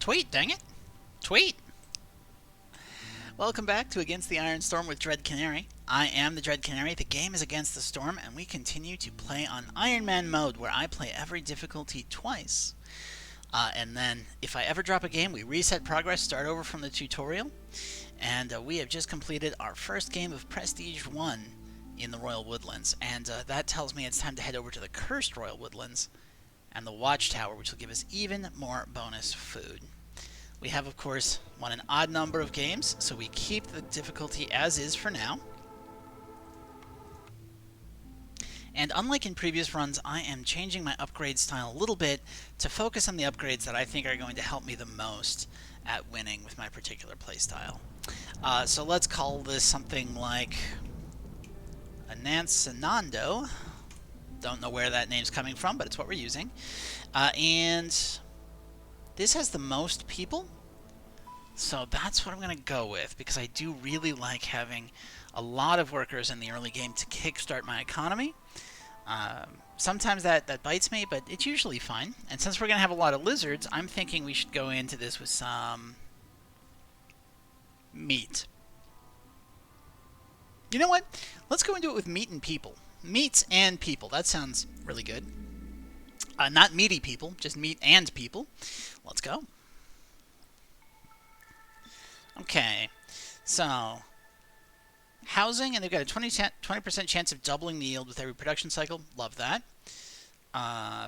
Tweet, dang it. Tweet. Welcome back to Against the Iron Storm with Dread Canary. I am the Dread Canary. The game is Against the Storm, and we continue to play on Iron Man mode, where I play every difficulty twice. And then, if I ever drop a game, we reset progress, start over from the tutorial. And we have just completed our first game of Prestige 1 in the Royal Woodlands. And that tells me it's time to head over to the Cursed Royal Woodlands and the Watchtower, which will give us even more bonus food. We have, of course, won an odd number of games, so we keep the difficulty as is for now. And unlike in previous runs, I am changing my upgrade style a little bit to focus on the upgrades that I think are going to help me the most at winning with my particular playstyle. So let's call this something like a Nansanando. Don't know where that name's coming from, but it's what we're using. And this has the most people, so that's what I'm going to go with, because I do really like having a lot of workers in the early game to kickstart my economy. Sometimes that bites me, but it's usually fine. And since we're going to have a lot of lizards, I'm thinking we should go into this with some meat. You know what? Let's go into it with meat and people. Meats and people. That sounds really good. Not meaty people, just meat and people. Let's go. Okay, so housing, and they've got a 20% chance of doubling the yield with every production cycle. Love that.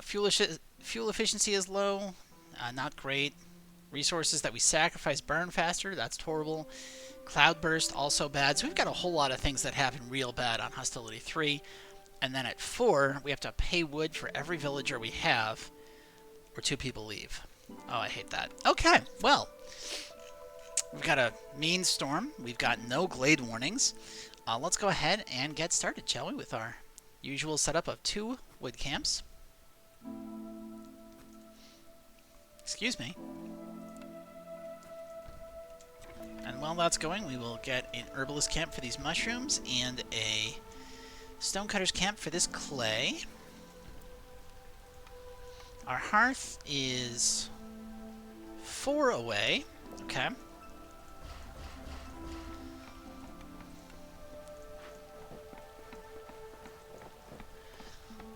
Fuel efficiency is low. Not great. Resources that we sacrifice burn faster. That's horrible. Cloudburst, also bad. So we've got a whole lot of things that happen real bad on Hostility 3. And then at 4, we have to pay wood for every villager we have, or 2 people leave. Oh, I hate that. Okay, well, we've got a mean storm. We've got no glade warnings. Let's go ahead and get started, shall we, with our usual setup of 2 wood camps. Excuse me. And while that's going, we will get an herbalist camp for these mushrooms and a stonecutter's camp for this clay. Our hearth is 4 away. Okay.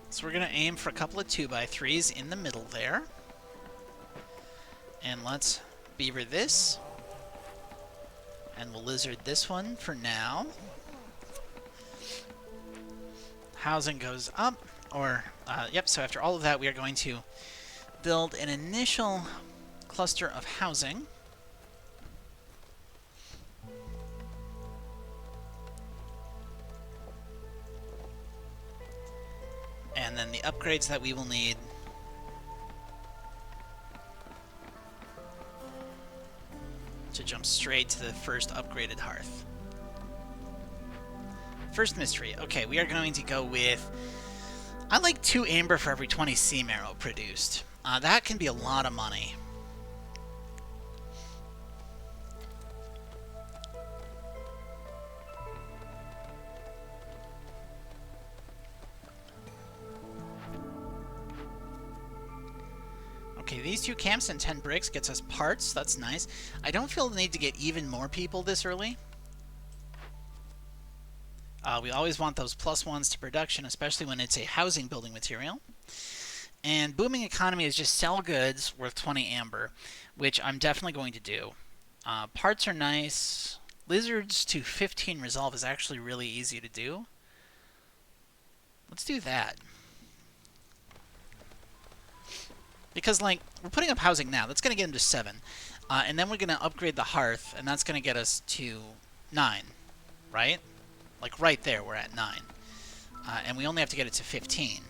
So we're going to aim for a couple of 2x3s in the middle there. And let's beaver this. And we'll lizard this one for now. Housing goes up, yep, so after all of that, we are going to build an initial cluster of housing. And then the upgrades that we will need to jump straight to the first upgraded hearth. First mystery. Okay, we are going to go with... I like 2 amber for every 20 sea marrow produced. That can be a lot of money. Okay, these 2 camps and 10 bricks gets us parts. That's nice. I don't feel the need to get even more people this early. We always want those +1s to production, especially when it's a housing building material. And booming economy is just sell goods worth 20 amber, which I'm definitely going to do. Parts are nice. Lizards to 15 resolve is actually really easy to do. Let's do that. Because, like, we're putting up housing now. That's going to get them to 7. And then we're going to upgrade the hearth, and that's going to get us to 9, right? Like, right there, we're at 9. And we only have to get it to 15.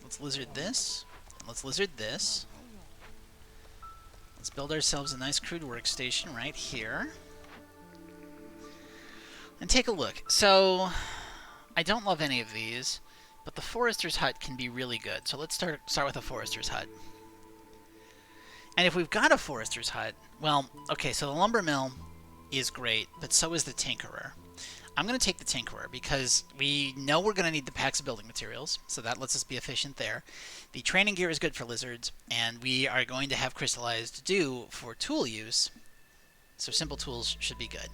Let's lizard this. Let's lizard this. Let's build ourselves a nice crude workstation right here. And take a look. So, I don't love any of these, but the forester's hut can be really good. So let's start with a forester's hut. And if we've got a forester's hut, well, okay, so the lumber mill is great, but so is the tinkerer. I'm going to take the tinkerer because we know we're going to need the packs of building materials, so that lets us be efficient there. The training gear is good for lizards, and we are going to have crystallized dew for tool use, so simple tools should be good.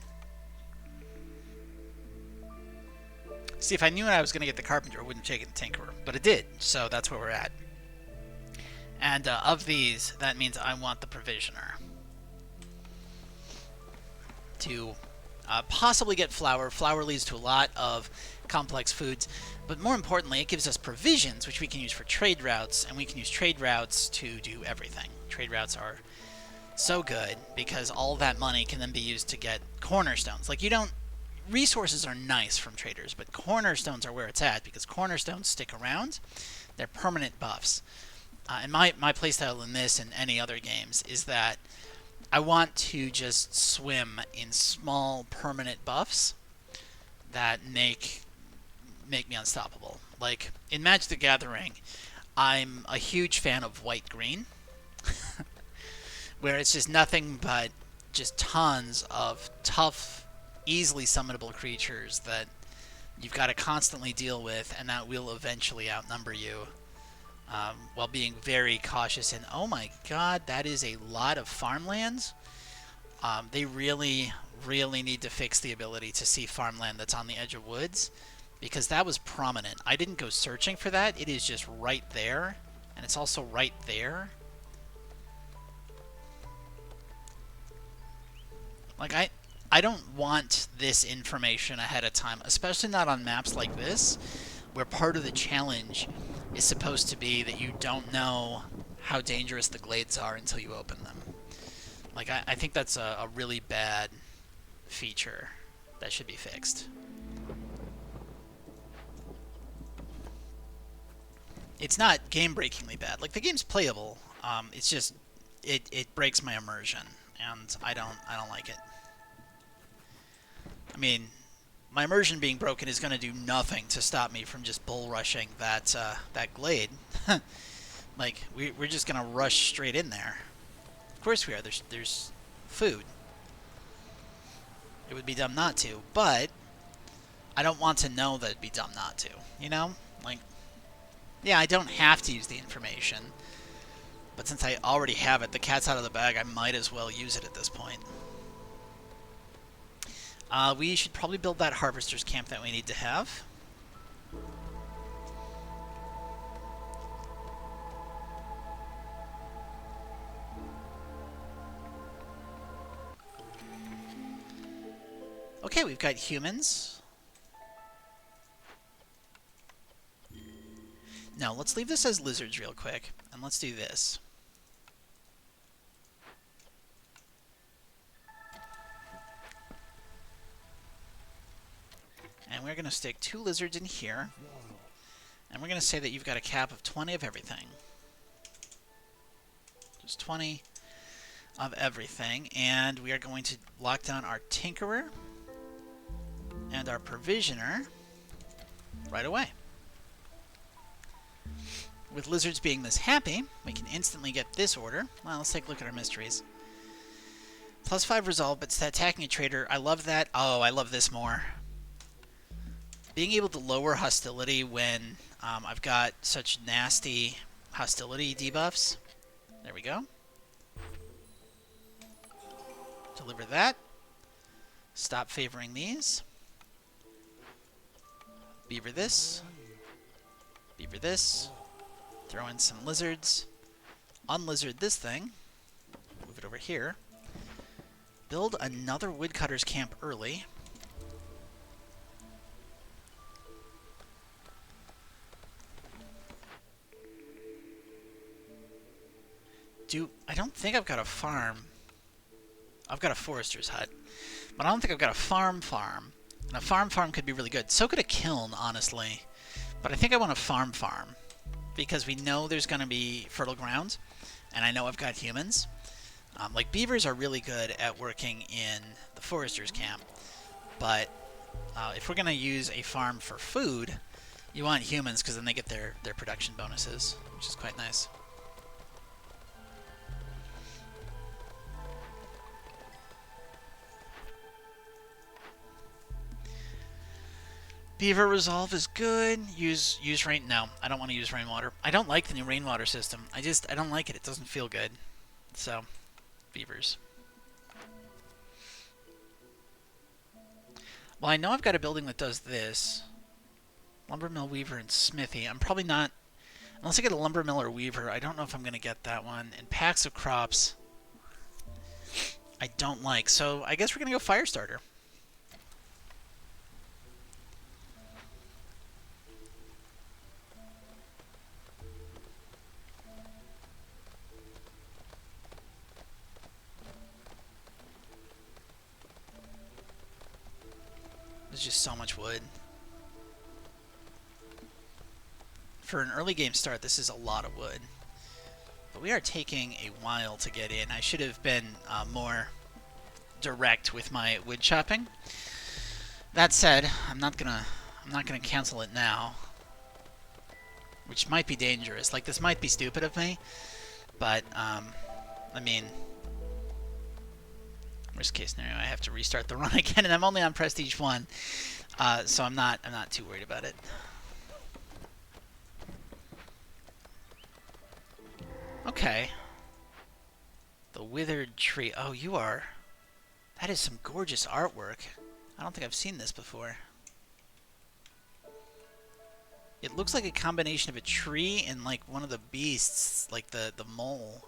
See, if I knew I was going to get the carpenter, I wouldn't have taken the tinkerer, but it did, so that's where we're at. And of these, that means I want the provisioner to possibly get flour. Flour leads to a lot of complex foods, but more importantly, it gives us provisions, which we can use for trade routes, and we can use trade routes to do everything. Trade routes are so good because all that money can then be used to get cornerstones. Like, you don't... Resources are nice from traders, but cornerstones are where it's at because cornerstones stick around. They're permanent buffs. And my playstyle in this and any other games is that I want to just swim in small permanent buffs that make me unstoppable. Like in Magic the Gathering, I'm a huge fan of white-green, where it's just nothing but just tons of tough, easily summonable creatures that you've got to constantly deal with, and that will eventually outnumber you. While being very cautious. And oh my god, that is a lot of farmlands. They really, really need to fix the ability to see farmland that's on the edge of woods, because that was prominent. I didn't go searching for that. It is just right there, and it's also right there. Like, I don't want this information ahead of time, especially not on maps like this, where part of the challenge is supposed to be that you don't know how dangerous the glades are until you open them. Like, I think that's a really bad feature that should be fixed. It's not game-breakingly bad. Like, the game's playable. It's just it breaks my immersion, and I don't like it. I mean, my immersion being broken is going to do nothing to stop me from just bull rushing that glade. Like, we're just going to rush straight in there. Of course we are. There's food. It would be dumb not to, but I don't want to know that it'd be dumb not to, you know? Like, yeah, I don't have to use the information, but since I already have it, the cat's out of the bag, I might as well use it at this point. We should probably build that harvester's camp that we need to have. Okay, we've got humans. No, let's leave this as lizards real quick, and let's do this. And we're going to stick 2 lizards in here. And we're going to say that you've got a cap of 20 of everything. Just 20 of everything. And we are going to lock down our tinkerer and our provisioner right away. With lizards being this happy, we can instantly get this order. Well, let's take a look at our mysteries. +5 resolve, but attacking a trader. I love that. Oh, I love this more. Being able to lower hostility when I've got such nasty hostility debuffs. There we go. Deliver that. Stop favoring these. Beaver this. Beaver this. Throw in some lizards. Unlizard this thing. Move it over here. Build another woodcutter's camp early. I don't think I've got a farm. I've got a forester's hut. But I don't think I've got a farm. And a farm could be really good. So could a kiln, honestly. But I think I want a farm. Because we know there's going to be fertile ground. And I know I've got humans. Like, beavers are really good at working in the forester's camp. But if we're going to use a farm for food, you want humans because then they get their production bonuses, which is quite nice. Beaver Resolve is good. Use rain. No, I don't want to use rainwater. I don't like the new rainwater system. I don't like it. It doesn't feel good. So, beavers. Well, I know I've got a building that does this. Lumbermill, Weaver, and Smithy. I'm probably not... Unless I get a Lumbermill or Weaver, I don't know if I'm going to get that one. And Packs of Crops, I don't like. So, I guess we're going to go Firestarter. There's just so much wood. For an early game start, this is a lot of wood. But we are taking a while to get in. I should have been more direct with my wood chopping. That said, I'm not gonna cancel it now, which might be dangerous. Like, this might be stupid of me, but I mean, worst case scenario, I have to restart the run again, and I'm only on Prestige 1, so I'm not too worried about it. Okay. The Withered Tree. Oh, you are... That is some gorgeous artwork. I don't think I've seen this before. It looks like a combination of a tree and, like, one of the beasts, like the mole.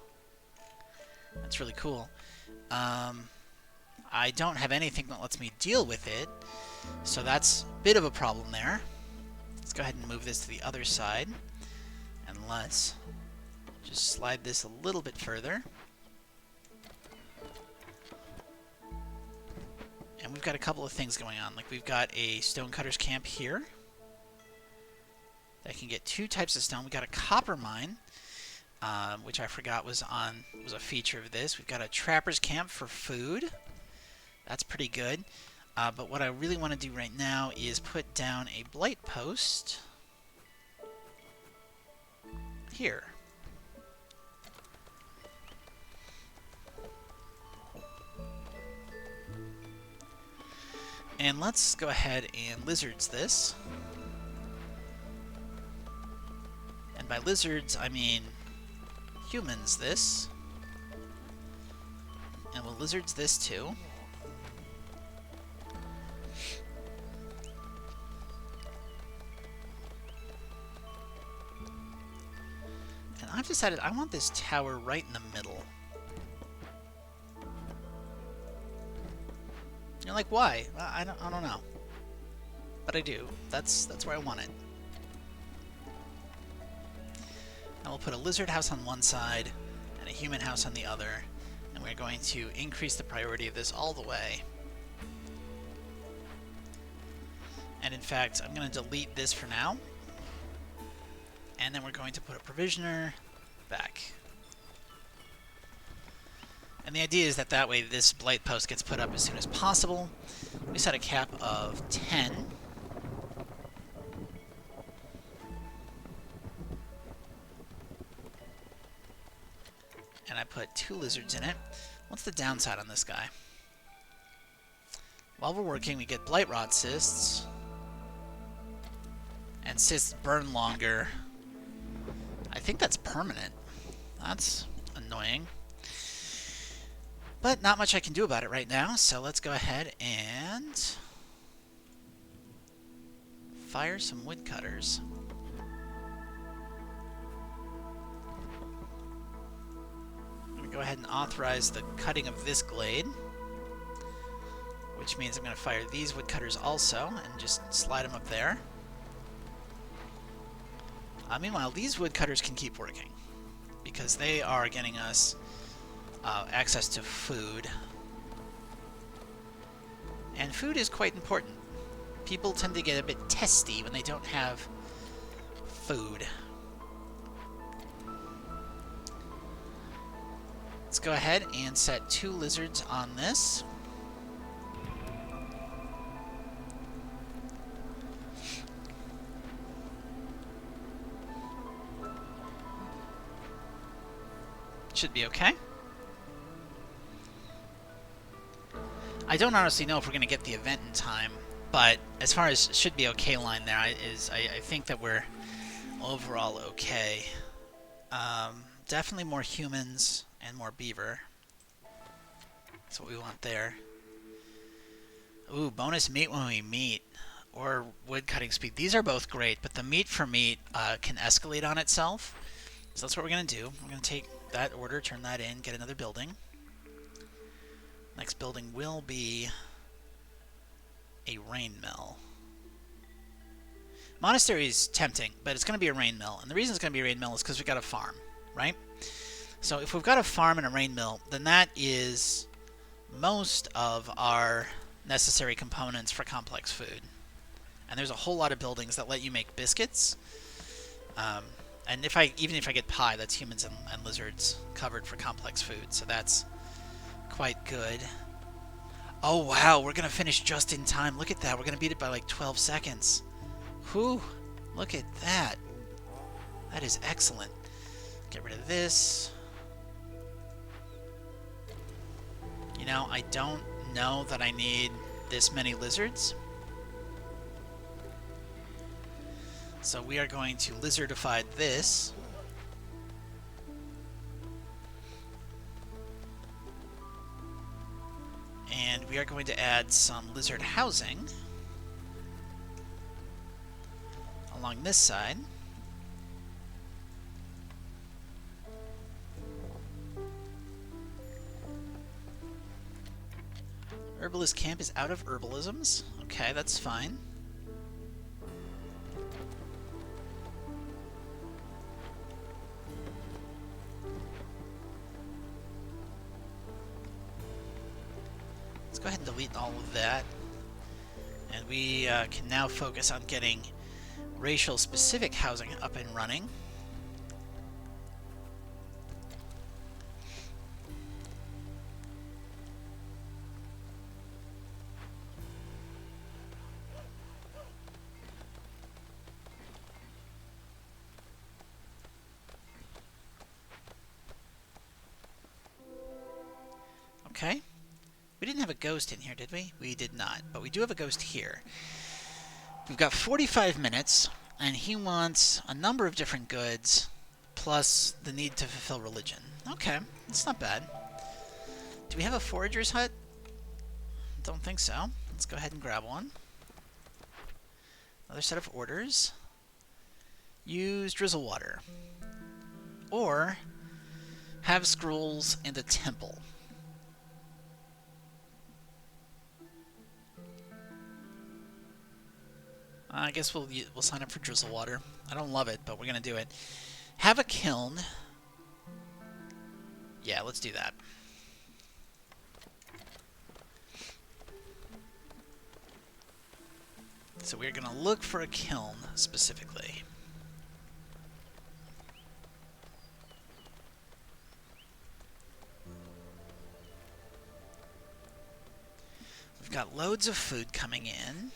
That's really cool. I don't have anything that lets me deal with it, so that's a bit of a problem there. Let's go ahead and move this to the other side, and let's just slide this a little bit further. And we've got a couple of things going on. Like, we've got a Stonecutter's camp here that can get 2 types of stone. We've got a copper mine, which I forgot was a feature of this. We've got a Trapper's camp for food. That's pretty good. But what I really want to do right now is put down a blight post here. And let's go ahead and lizards this. And by lizards, I mean humans this. And we'll lizards this too. And I've decided I want this tower right in the middle. You're like, why? I don't know. But I do. That's where I want it. And we'll put a lizard house on one side and a human house on the other. And we're going to increase the priority of this all the way. And in fact, I'm going to delete this for now. And then we're going to put a provisioner back. And the idea is that way this blight post gets put up as soon as possible. We set a cap of 10. And I put 2 lizards in it. What's the downside on this guy? While we're working, we get blight rot cysts. And cysts burn longer. I think that's permanent. That's annoying. But not much I can do about it right now, so let's go ahead and fire some woodcutters. I'm going to go ahead and authorize the cutting of this glade, which means I'm going to fire these woodcutters also and just slide them up there. Meanwhile, these woodcutters can keep working because they are getting us access to food. And food is quite important. People tend to get a bit testy when they don't have food. Let's go ahead and set 2 lizards on this. Should be okay. I don't honestly know if we're going to get the event in time, But as far as should be okay line there, I think that we're overall okay. Definitely more humans and more beaver. That's what we want there. Ooh, bonus meat when we meet. Or wood cutting speed. These are both great, but the meat for meat can escalate on itself. So that's what we're going to do. We're going to take that order, turn that in, get another building. Next building will be a rain mill. Monastery is tempting, but it's going to be a rain mill. And the reason it's going to be a rain mill is because we've got a farm, right? So if we've got a farm and a rain mill, then that is most of our necessary components for complex food. And there's a whole lot of buildings that let you make biscuits. And even if I get pie, that's humans and lizards covered for complex food. So that's quite good. Oh, wow. We're going to finish just in time. Look at that. We're going to beat it by like 12 seconds. Whew. Look at that. That is excellent. Get rid of this. You know, I don't know that I need this many lizards. So we are going to lizardify this. And we are going to add some lizard housing along this side. Herbalist camp is out of herbalisms. Okay, that's fine. Let's go ahead and delete all of that. And we can now focus on getting racial specific housing up and running. Okay. We didn't have a ghost in here, did we? We did not, but we do have a ghost here. We've got 45 minutes, and he wants a number of different goods, plus the need to fulfill religion. Okay, that's not bad. Do we have a forager's hut? Don't think so. Let's go ahead and grab one. Another set of orders. Use drizzle water. Or have scrolls and a temple. I guess we'll sign up for drizzle water. I don't love it, but we're gonna do it. Have a kiln. Yeah, let's do that. So we're gonna look for a kiln specifically. We've got loads of food coming in.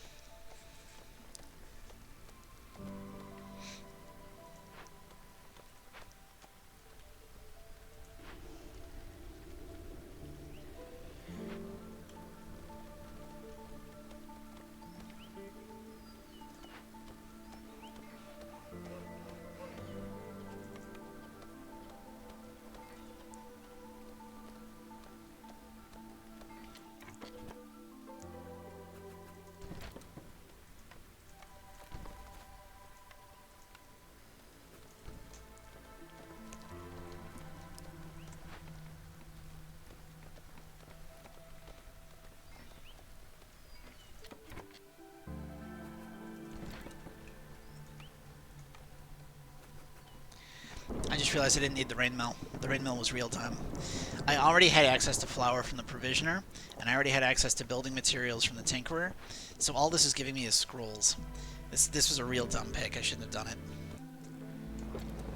I just realized I didn't need the rain mill. The rain mill was real time. I already had access to flour from the provisioner, and I already had access to building materials from the tinkerer, so all this is giving me is scrolls. This was a real dumb pick. I shouldn't have done it.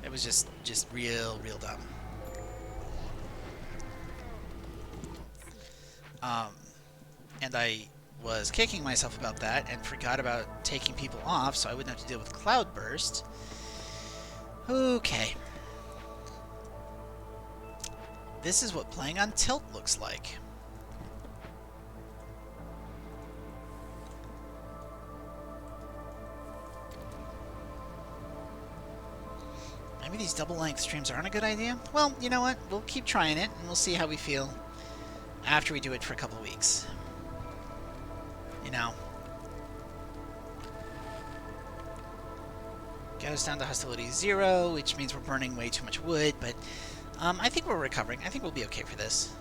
It was just real dumb. And I was kicking myself about that and forgot about taking people off so I wouldn't have to deal with Cloudburst. Okay. This is what playing on tilt looks like. Maybe these double-length streams aren't a good idea? Well, you know what? We'll keep trying it, and we'll see how we feel after we do it for a couple of weeks. You know? Get us down to hostility 0, which means we're burning way too much wood, but I think we're recovering. I think we'll be okay for this.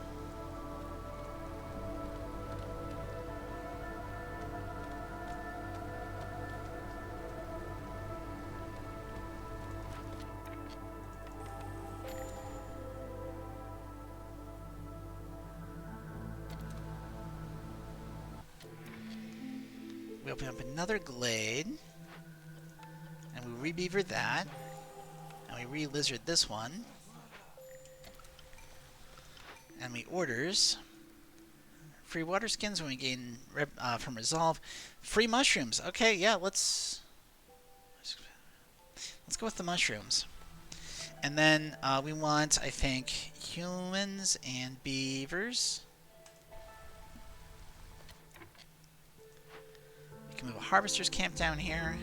We open up another glade, and we re-beaver that, and we re-lizard this one, and we orders free water skins when we gain from resolve. Free mushrooms. Okay, yeah, let's go with the mushrooms. And then we want, I think, humans and beavers. We can move a harvester's camp down here,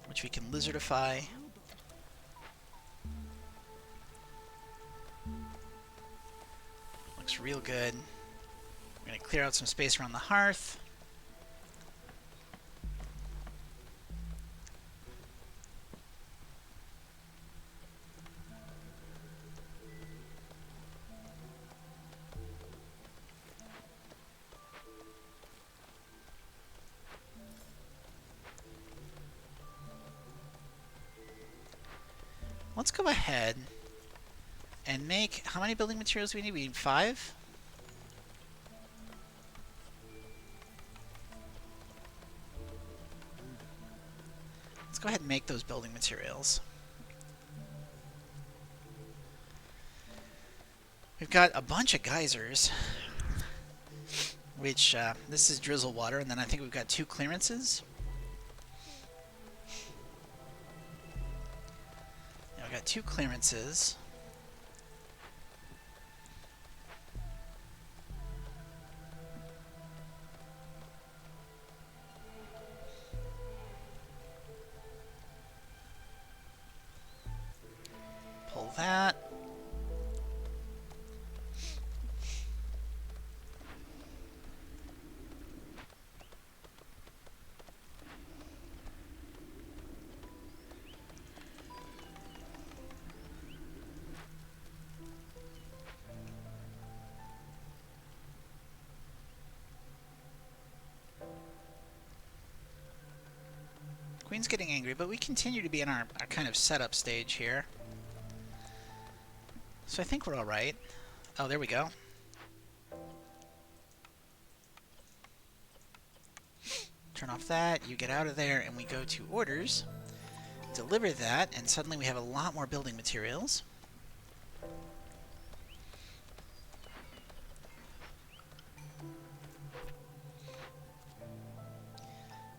which we can lizardify. Looks real good. We're going to clear out some space around the hearth. Let's go ahead and make... How many building materials do we need? We need 5? Let's go ahead and make those building materials. We've got a bunch of geysers, which this is drizzle water, and then I think we've got 2 clearances. Yeah, we've got 2 clearances. Pull that. Queen's getting angry, but we continue to be in our kind of setup stage here. So I think we're all right. Oh, there we go. Turn off that, you get out of there, and we go to orders. Deliver that, and suddenly we have a lot more building materials.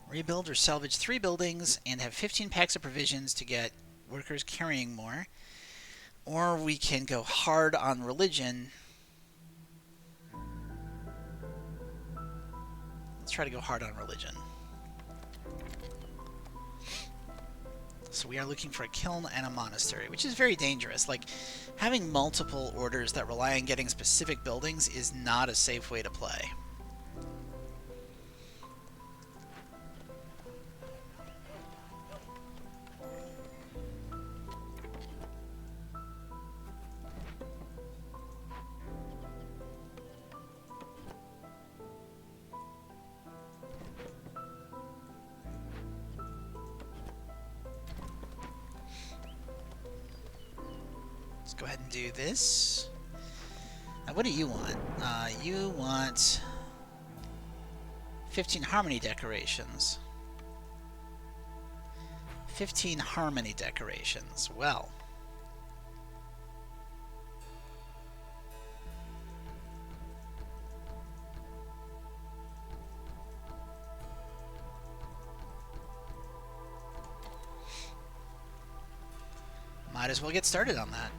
Rebuild or salvage 3 buildings and have 15 packs of provisions to get workers carrying more. Or we can go hard on religion. Let's try to go hard on religion. So we are looking for a kiln and a monastery, which is very dangerous. Like, having multiple orders that rely on getting specific buildings is not a safe way to play. Let's go ahead and do this. Now, what do you want? You want 15 harmony decorations. 15 harmony decorations. Well. Might as well get started on that.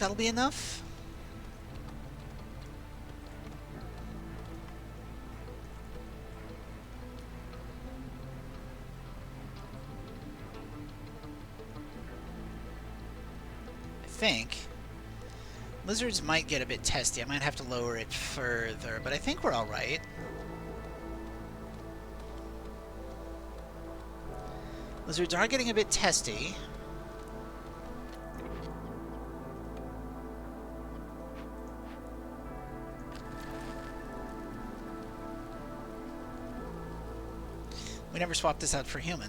that'll be enough. I think. Lizards might get a bit testy. I might have to lower it further, but I think we're alright. Lizards are getting a bit testy. We never swapped this out for human.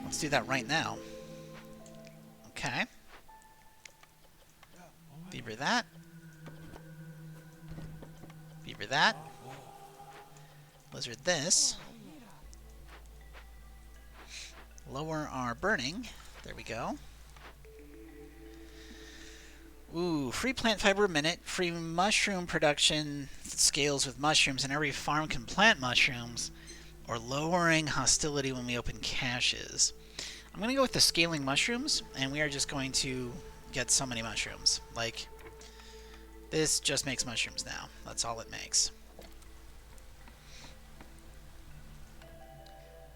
Let's do that right now. Okay. Beaver that. Beaver that. Lizard this. Lower our burning. There we go. Ooh, free plant fiber a minute. Free mushroom production scales with mushrooms, and every farm can plant mushrooms. Or lowering hostility when we open caches. I'm going to go with the scaling mushrooms, and we are just going to get so many mushrooms. Like, this just makes mushrooms now. That's all it makes.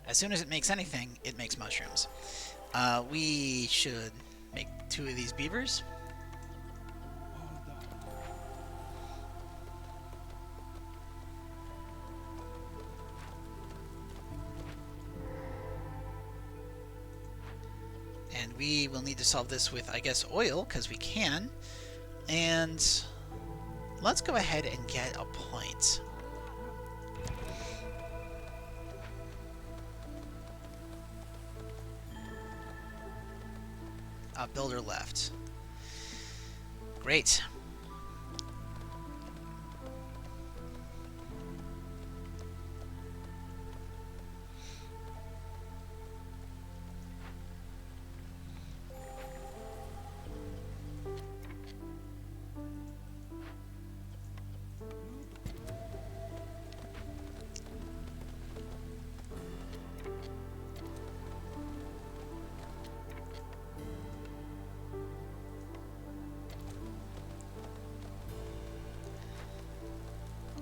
As soon as it makes anything, it makes mushrooms. We should make 2 of these beavers. And we will need to solve this with, I guess, oil, because we can. And let's go ahead and get a point. Builder left. Great.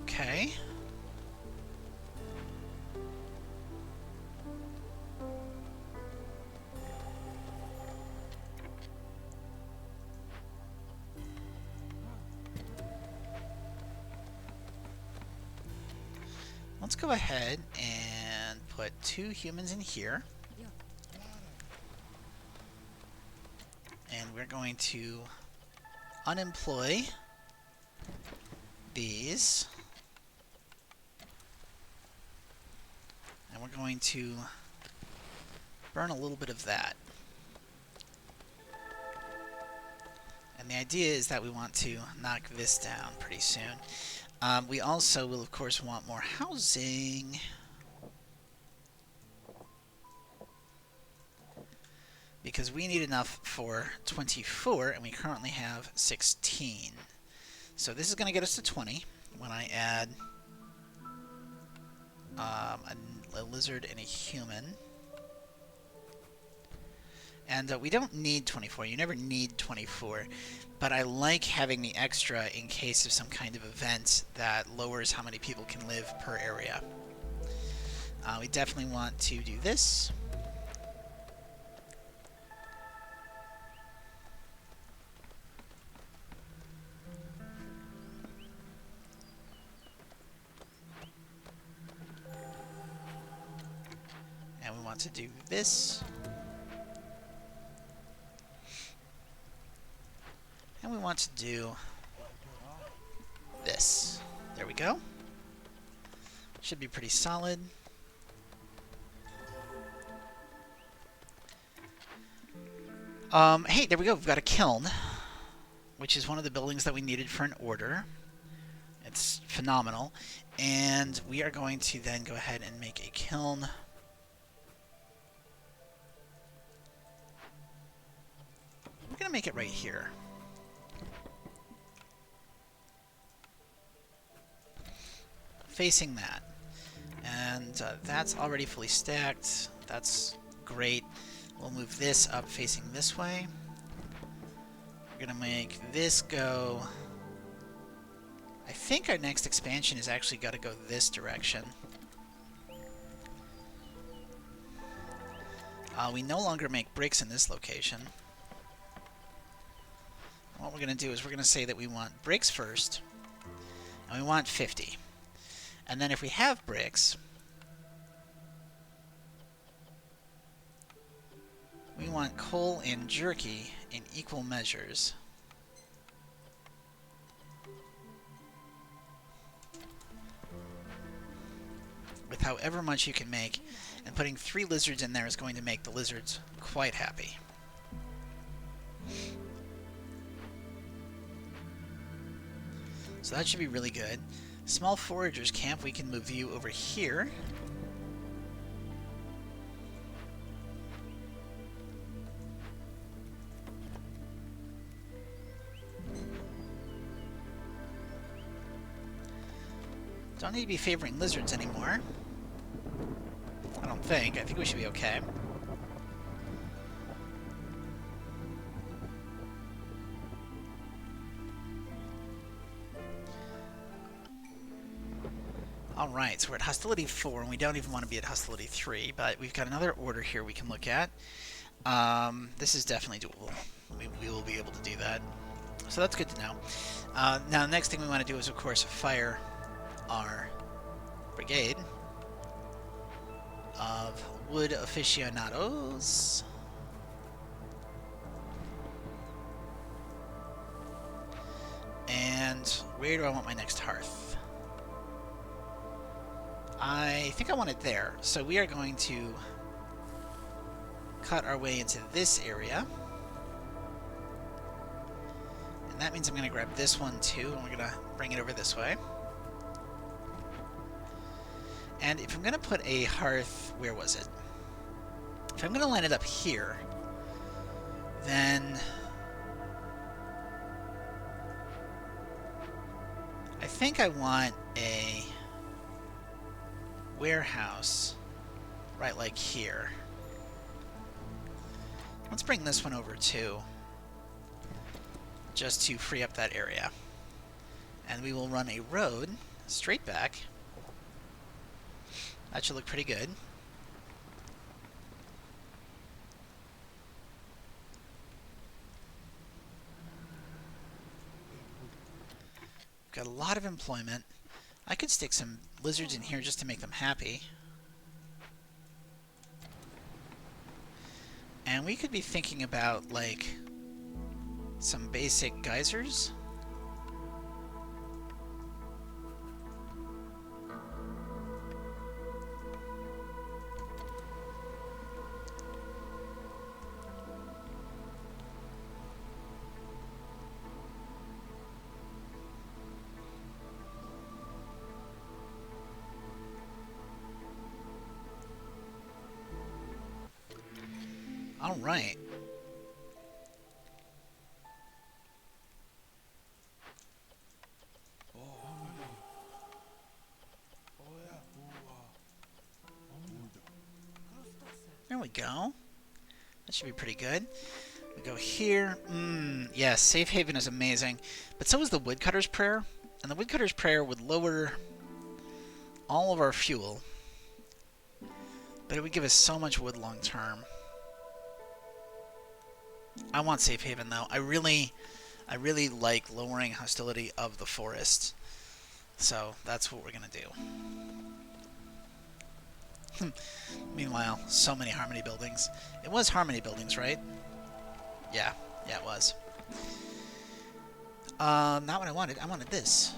Okay. Let's go ahead and put 2 humans in here. And we're going to unemploy these. And we're going to burn a little bit of that. And the idea is that we want to knock this down pretty soon. We also will, of course, want more housing. Because we need enough for 24, and we currently have 16. So this is going to get us to 20 when I add a lizard and a human. And we don't need 24. You never need 24. But I like having the extra in case of some kind of event that lowers how many people can live per area. We definitely want to do this. And we want to do this. And we want to do this. There we go. Should be pretty solid. Hey, there we go. We've got a kiln, which is one of the buildings that we needed for an order. It's phenomenal. And we are going to then go ahead and make a kiln. We're going to make it right here. Facing that. And that's already fully stacked. That's great. We'll move this up facing this way. We're going to make this go... I think our next expansion is actually got to go this direction. We no longer make bricks in this location. What we're going to do is we're going to say that we want bricks first, and we want 50. And then if we have bricks, we want coal and jerky in equal measures. With however much you can make, and putting 3 lizards in there is going to make the lizards quite happy. So that should be really good. Small foragers camp, we can move you over here. Don't need to be favoring lizards anymore. I don't think. I think we should be okay. Alright, so we're at Hostility 4, and we don't even want to be at Hostility 3, but we've got another order here we can look at. This is definitely doable. We will be able to do that. So that's good to know. Now, the next thing we want to do is, of course, fire our brigade of wood aficionados. And where do I want my next hearth? I think I want it there. So we are going to cut our way into this area. And that means I'm going to grab this one too, and we're going to bring it over this way. And if I'm going to put a hearth, where was it? If I'm going to line it up here, then I think I want a warehouse right like here. Let's bring this one over too, just to free up that area. And we will run a road straight back. That should look pretty good. Got a lot of employment. I could stick some lizards in here just to make them happy. And we could be thinking about, like, some basic geysers. All right. There we go. That should be pretty good. We go here. Yes, Safe Haven is amazing. But so is the Woodcutter's Prayer. And the Woodcutter's Prayer would lower all of our fuel. But it would give us so much wood long term. I want Safe Haven though. I really like lowering hostility of the forest. So that's what we're gonna do. Meanwhile, so many Harmony buildings. It was Harmony buildings, right? Yeah, it was. Not what I wanted. I wanted this.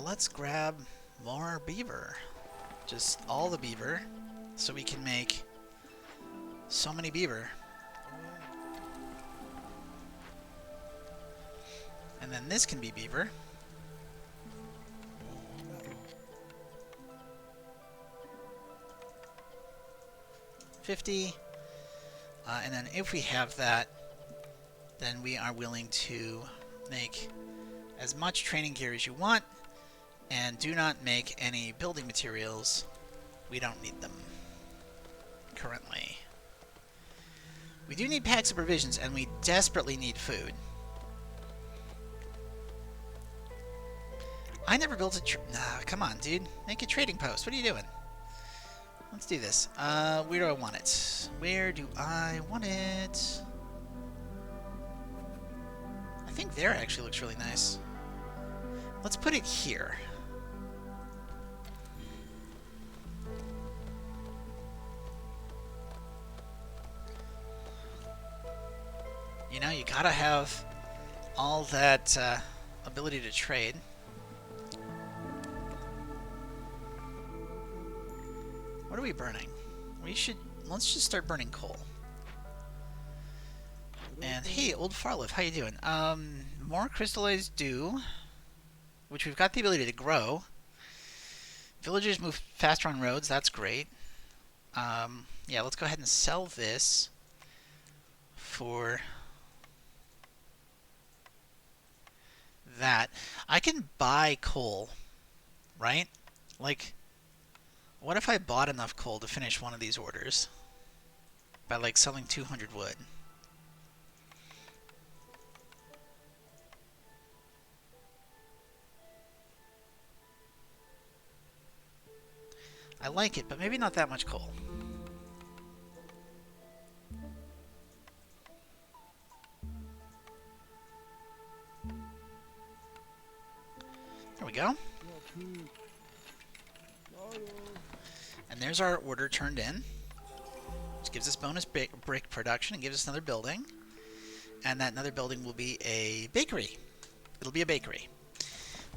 Let's grab more beaver. Just all the beaver, so we can make so many beaver. And then this can be beaver. $50. And then if we have that, then we are willing to make as much training gear as you want, and do not make any building materials. We don't need them currently. We do need packs of provisions, and we desperately need food. I never built a nah, come on, dude. Make a trading post. What are you doing? Let's do this. Where do I want it? Where do I want it? I think there actually looks really nice. Let's put it here. You know, you gotta have all that ability to trade. What are we burning? Let's just start burning coal. And hey, old Farliff, how you doing? More crystallized dew, which we've got the ability to grow. Villagers move faster on roads, that's great. Yeah, let's go ahead and sell this for that. I can buy coal, right? Like, what if I bought enough coal to finish one of these orders? By, like, selling 200 wood. I like it, but maybe not that much coal. There we go. And there's our order turned in. Which gives us bonus brick production and gives us another building. And that another building will be a bakery. It'll be a bakery.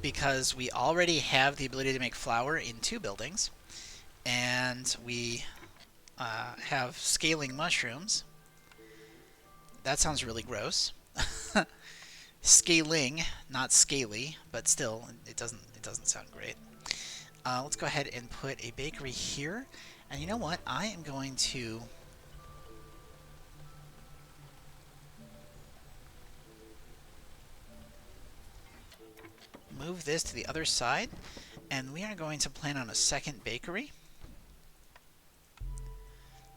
Because we already have the ability to make flour in 2 buildings. And we have scaling mushrooms. That sounds really gross. Scaling, not scaly, but still, it doesn't sound great. Let's go ahead and put a bakery here. And you know what? I am going to move this to the other side. And we are going to plan on a second bakery.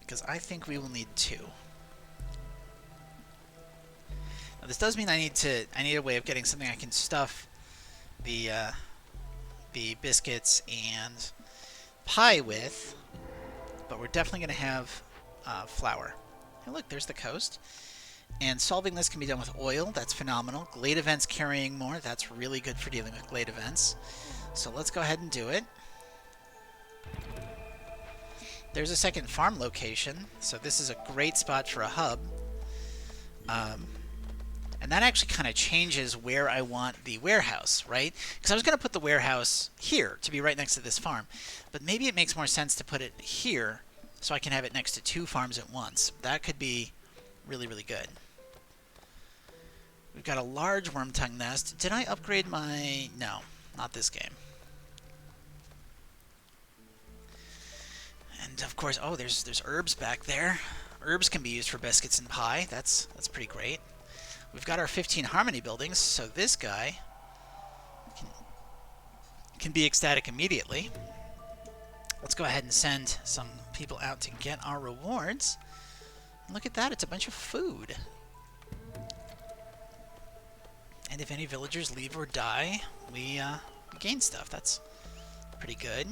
Because I think we will need 2. Now, this does mean I need a way of getting something I can stuff the biscuits and pie with, but we're definitely going to have flour. Hey, look, there's the coast. And solving this can be done with oil. That's phenomenal. Glade events carrying more. That's really good for dealing with glade events. So let's go ahead and do it. There's a second farm location, so this is a great spot for a hub. And that actually kind of changes where I want the warehouse, right? Because I was going to put the warehouse here to be right next to this farm. But maybe it makes more sense to put it here so I can have it next to 2 farms at once. That could be really, really good. We've got a large worm-tongue nest. Did I upgrade my... No, not this game. And of course, oh, there's herbs back there. Herbs can be used for biscuits and pie. That's pretty great. We've got our 15 harmony buildings, so this guy can be ecstatic immediately. Let's go ahead and send some people out to get our rewards. Look at that, it's a bunch of food. And if any villagers leave or die, we gain stuff. That's pretty good.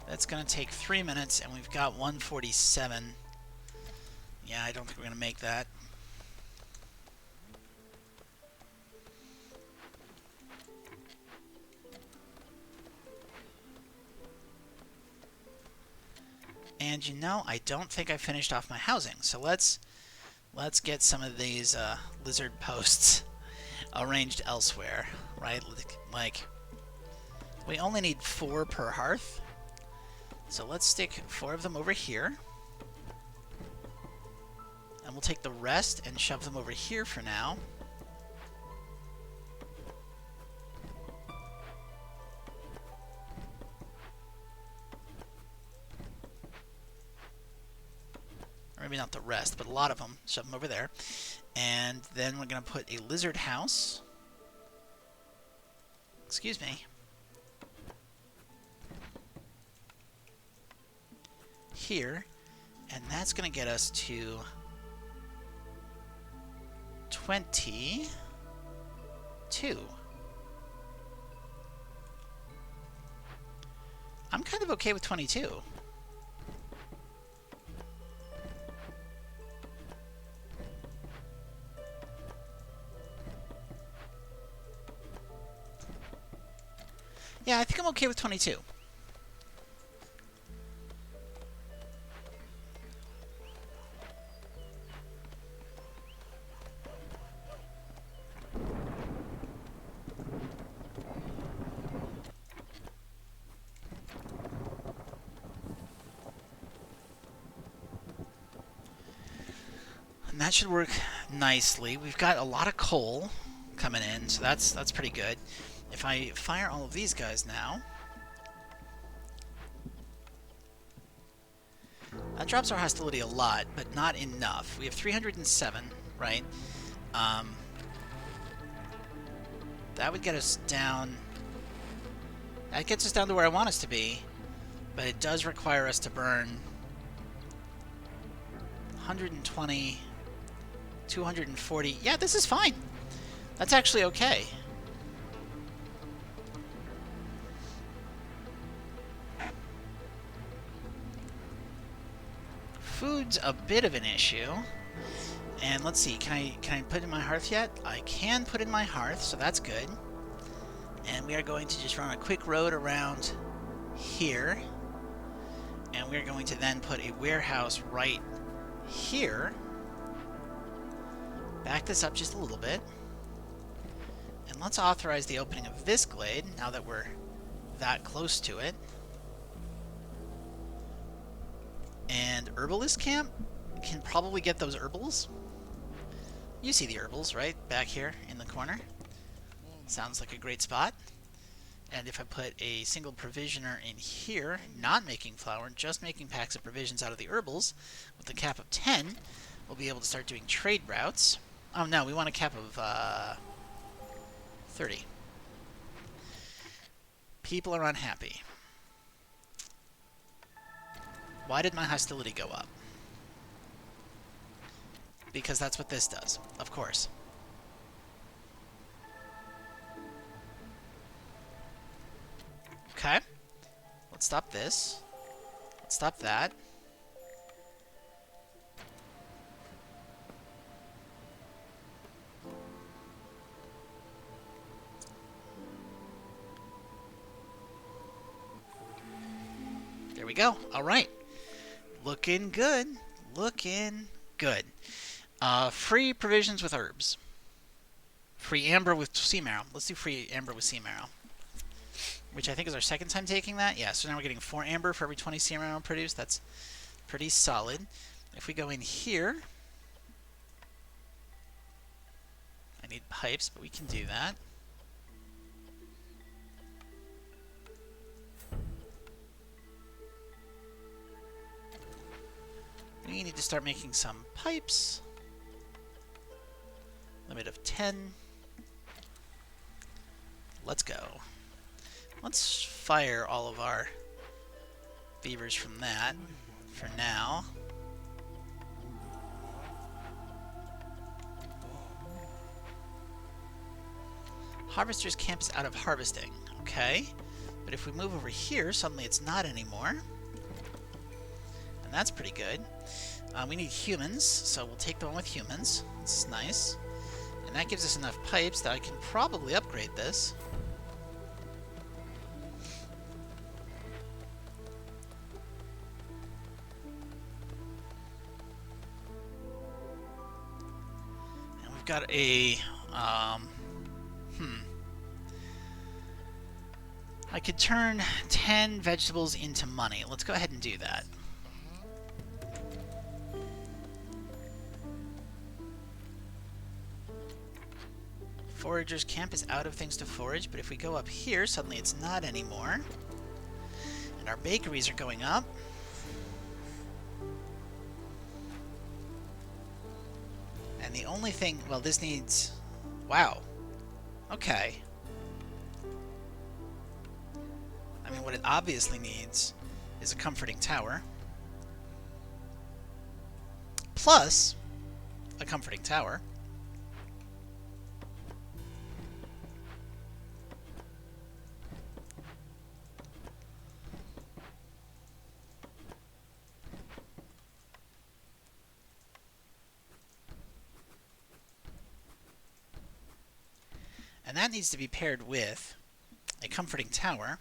That's going to take 3 minutes, and we've got 147. Yeah, I don't think we're going to make that. And you know, I don't think I finished off my housing. So let's get some of these lizard posts arranged elsewhere, right? Like, we only need 4 per hearth. So let's stick 4 of them over here. And we'll take the rest and shove them over here for now. Or maybe not the rest, but a lot of them. Shove them over there. And then we're going to put a lizard house. Excuse me. Here. And that's going to get us to 22. I'm kind of okay with 22. Yeah, I think I'm okay with 22. And that should work nicely. We've got a lot of coal coming in, so that's pretty good. If I fire all of these guys now, that drops our hostility a lot, but not enough. We have 307, right? That would get us down... That gets us down to where I want us to be, but it does require us to burn 120, 240... Yeah, this is fine. That's actually okay. Food's a bit of an issue. And let's see, can I put in my hearth yet? I can put in my hearth, so that's good. And we are going to just run a quick road around here. And we're going to then put a warehouse right here. Back this up just a little bit. And let's authorize the opening of this glade, now that we're that close to it. And herbalist camp can probably get those herbals. You see the herbals, right? Back here in the corner. Sounds like a great spot. And if I put a single provisioner in here, not making flour, just making packs of provisions out of the herbals, with a cap of 10, we'll be able to start doing trade routes. Oh no, we want a cap of 30. People are unhappy. Why did my hostility go up? Because that's what this does, of course. Okay. Let's stop this. Let's stop that. There we go. All right. Looking good. Looking good. Free provisions with herbs. Free amber with sea marrow. Let's do free amber with sea marrow. Which I think is our second time taking that. Yeah, so now we're getting 4 amber for every 20 sea marrow produced. That's pretty solid. If we go in here... I need pipes, but we can do that. We need to start making some pipes. Limit of 10. Let's go. Let's fire all of our beavers from that for now. Harvester's camp is out of harvesting. Okay. But if we move over here, suddenly it's not anymore. And that's pretty good. We need humans, so we'll take the one with humans. This is nice. And that gives us enough pipes that I can probably upgrade this. And we've got a... I could turn 10 vegetables into money. Let's go ahead and do that. Forager's camp is out of things to forage, but if we go up here, suddenly it's not anymore. And our bakeries are going up. And the only thing... Well, this needs... Wow. Okay. I mean, what it obviously needs is a comforting tower. plus a comforting tower. And that needs to be paired with a comforting tower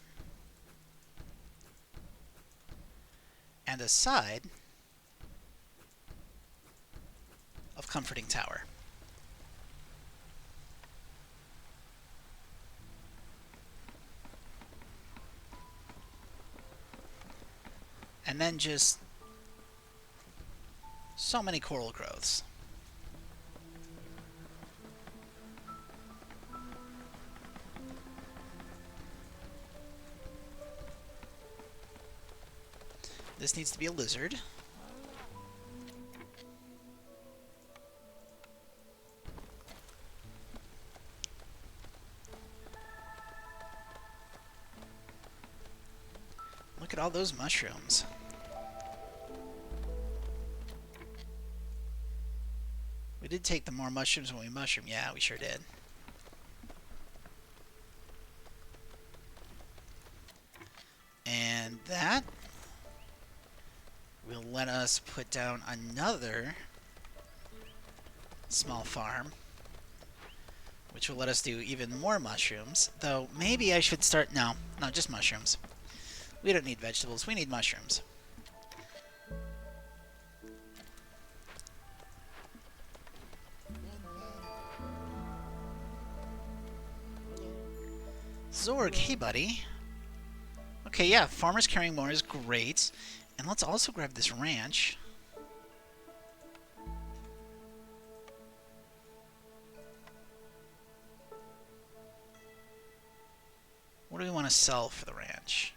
and a side of comforting tower. And then just so many coral growths. This needs to be a lizard. Look at all those mushrooms. We did take the more mushrooms when we mushroomed. Yeah, we sure did. And that will let us put down another small farm, which will let us do even more mushrooms. Though maybe I should start... No, just mushrooms. We don't need vegetables, we need mushrooms. Zorg, hey buddy. Okay, yeah, farmers carrying more is great. And let's also grab this ranch. What do we want to sell for the ranch?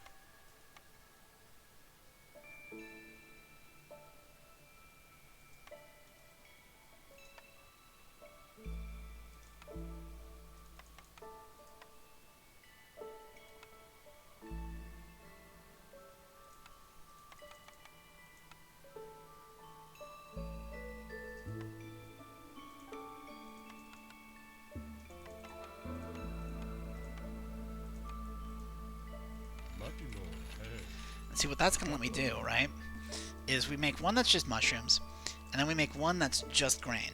Let's see what that's going to let me do, right? Is we make one that's just mushrooms, and then we make one that's just grain.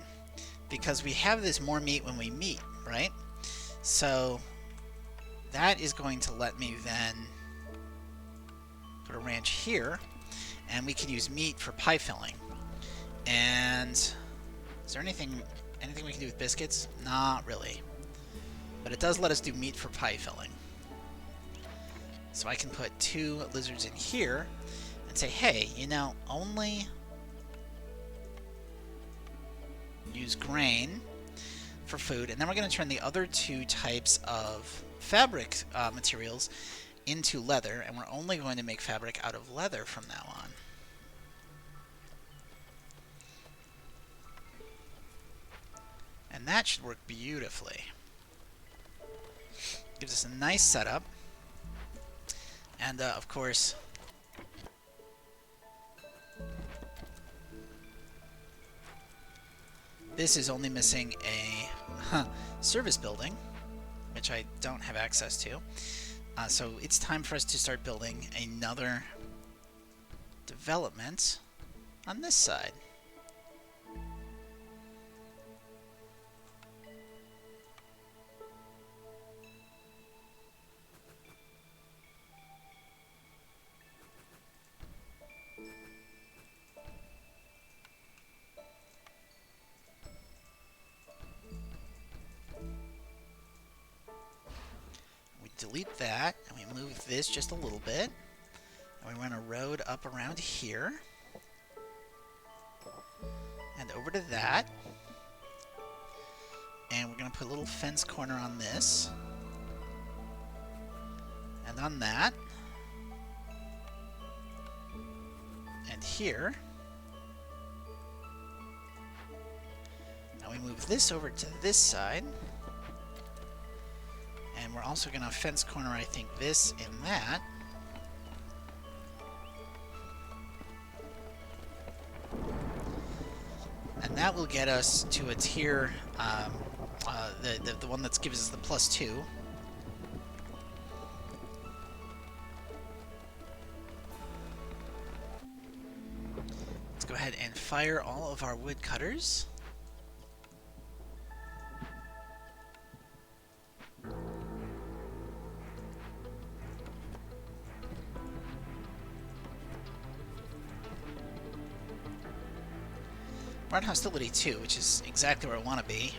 Because we have this more meat when we meat, right? So that is going to let me then put a ranch here, and we can use meat for pie filling. And is there anything we can do with biscuits? Not really. But it does let us do meat for pie filling. So I can put 2 lizards in here and say, hey, you know, only use grain for food. And then we're going to turn the other 2 types of fabric materials into leather. And we're only going to make fabric out of leather from now on. And that should work beautifully. Gives us a nice setup. And, of course, this is only missing a service building, which I don't have access to. So it's time for us to start building another development on this side. Delete that, and we move this just a little bit, and we run a road up around here, and over to that, and we're going to put a little fence corner on this, and on that, and here. Now we move this over to this side. And we're also going to fence corner, I think, this and that. that will get us to a tier, the one that gives us the +2. Let's go ahead and fire all of our woodcutters. We're at hostility 2, which is exactly where I want to be.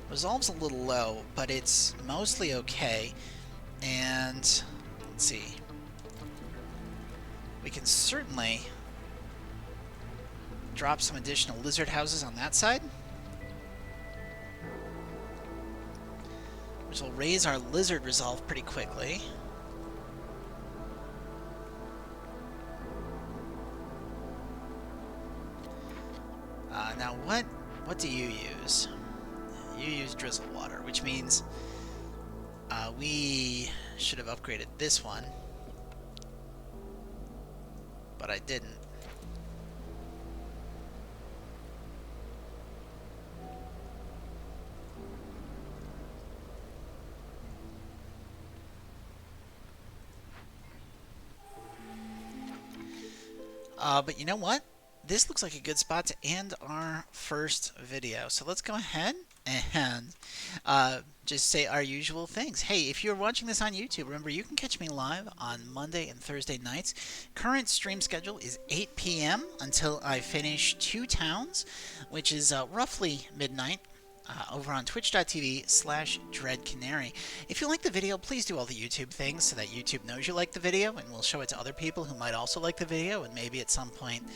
Resolve's a little low, but it's mostly okay. And let's see. We can certainly drop some additional lizard houses on that side, which will raise our lizard resolve pretty quickly. Now, what do you use? You use drizzle water, which means we should have upgraded this one, but I didn't. But you know what? This looks like a good spot to end our first video. So let's go ahead and just say our usual things. Hey, if you're watching this on YouTube, remember you can catch me live on Monday and Thursday nights. Current stream schedule is 8 p.m. until I finish 2 towns, which is roughly midnight. Over on twitch.tv/dreadcanary. If you like the video, please do all the YouTube things so that YouTube knows you like the video, and we'll show it to other people who might also like the video, and maybe at some point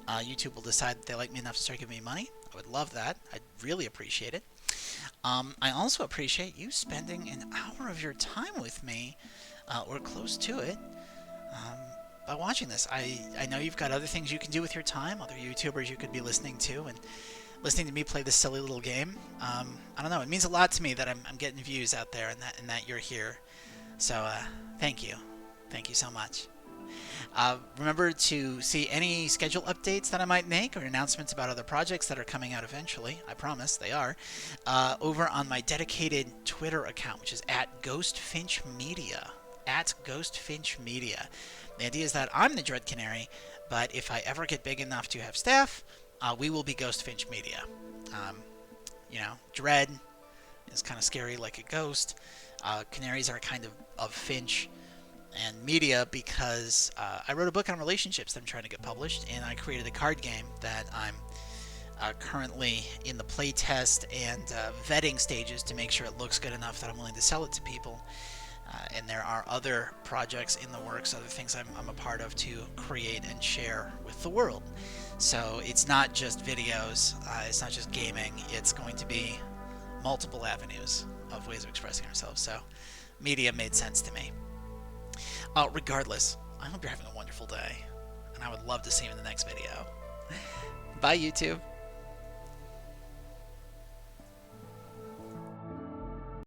YouTube will decide that they like me enough to start giving me money. I would love that. I'd really appreciate it. I also appreciate you spending an hour of your time with me, or close to it, by watching this. I know you've got other things you can do with your time, other YouTubers you could be listening to, and listening to me play this silly little game. I don't know, it means a lot to me that I'm getting views out there and that you're here. So thank you so much. Remember to see any schedule updates that I might make or announcements about other projects that are coming out eventually. I promise they are. Over on my dedicated Twitter account, which is @GhostFinchMedia. @GhostFinchMedia. The idea is that I'm the Dread Canary, but if I ever get big enough to have staff, we will be Ghost Finch Media. You know, Dread is kind of scary like a ghost. Canaries are kind of Finch and media because I wrote a book on relationships that I'm trying to get published, and I created a card game that I'm currently in the playtest and vetting stages to make sure it looks good enough that I'm willing to sell it to people. And there are other projects in the works, other things I'm a part of to create and share with the world. So it's not just videos, it's not just gaming, it's going to be multiple avenues of ways of expressing ourselves. So media made sense to me. Regardless, I hope you're having a wonderful day, and I would love to see you in the next video. Bye, YouTube.